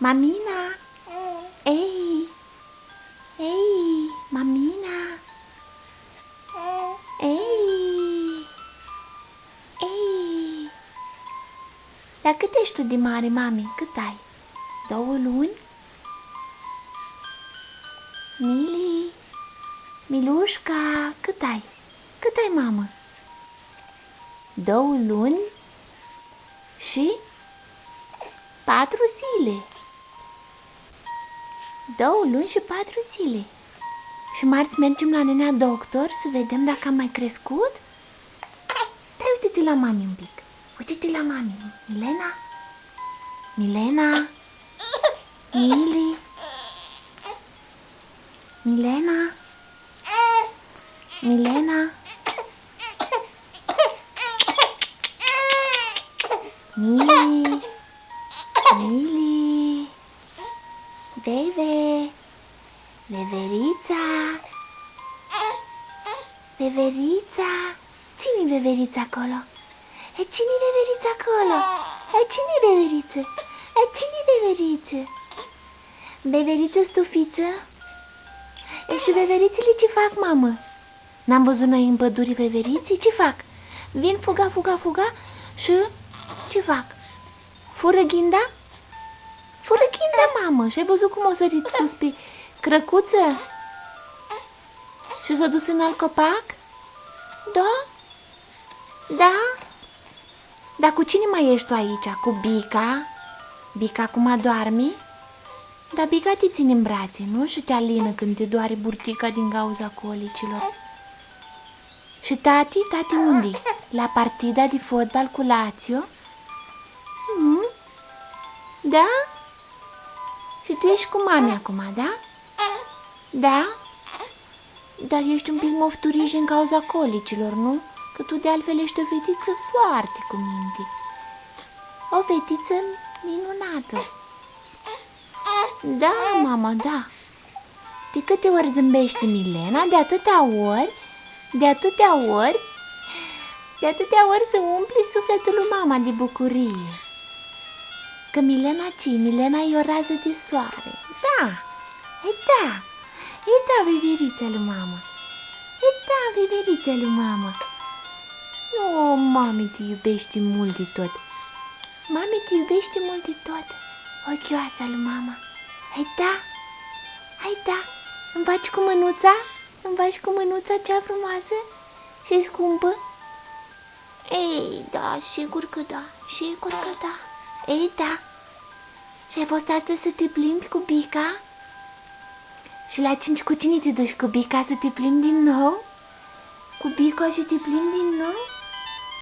Mamina! Ei! Ei! Mamina! Ei! Ei! Dar cât ești tu de mare, mami? Cât ai? 2 luni? Mili! Milușca! Cât ai? Cât ai, mamă? 2 luni și 4 zile. 2 luni și 4 zile. Și marți mergem la nenea doctor să vedem dacă am mai crescut? Stai, uite-te la mami un pic. Uite-te la mami. Milena? Milena? Mili? Milena? Milena? Mili? Mili? Veve? Veverița? Veverița? Cine-i Veverița acolo? E, cine-i Veverița acolo? E, cine-i Veveriță? E, cine-i Veveriță? Veveriță stufiță? E, și veverițele ce fac, mamă? N-am văzut noi în pădure veveriții? Ce fac? Vin fuga, fuga, fuga și ce fac? Fură ghinda? Fură ghinda, mamă. Și ai văzut cum o sărit sus pe crăcuță? Și s-a dus în alt copac? Da? Da? Dar cu cine mai ești tu aici? Cu Bica? Bica acum adormi? Dar Bica te ține în brațe, nu? Și te alină când te doare burtica din cauza colicilor. Și tati? Tati unde? La partida de fotbal cu Lazio? Da? Și tu ești cu mami acum, da? Da? Dar ești un pic mofturiș în cauza colicilor, nu? Că tu de altfel ești o fetiță foarte cu minte. O fetiță minunată. Da, mama, da. De câte ori zâmbește Milena? De atâtea ori? De atâtea ori? De atâtea ori să umpli sufletul lui mama de bucurie. Că Milena ce? Milena e o rază de soare. Da, e da. E da, veverița lui mama. E da, veverița lui mama. O, mami te iubește mult de tot. Mami te iubește mult de tot. Ochioasa lui mama. Hai da, hai da. Îmi faci cu mânuța? Îmi faci cu mânuța cea frumoasă și scumpă? Ei, da, sigur că da, sigur că da. Ei, da. Și ai fost astăzi să te plimbi cu Bica? Și la 5 cu cine te duci cu Bica să te plimbi din nou? Cu Bica și te plimbi din nou?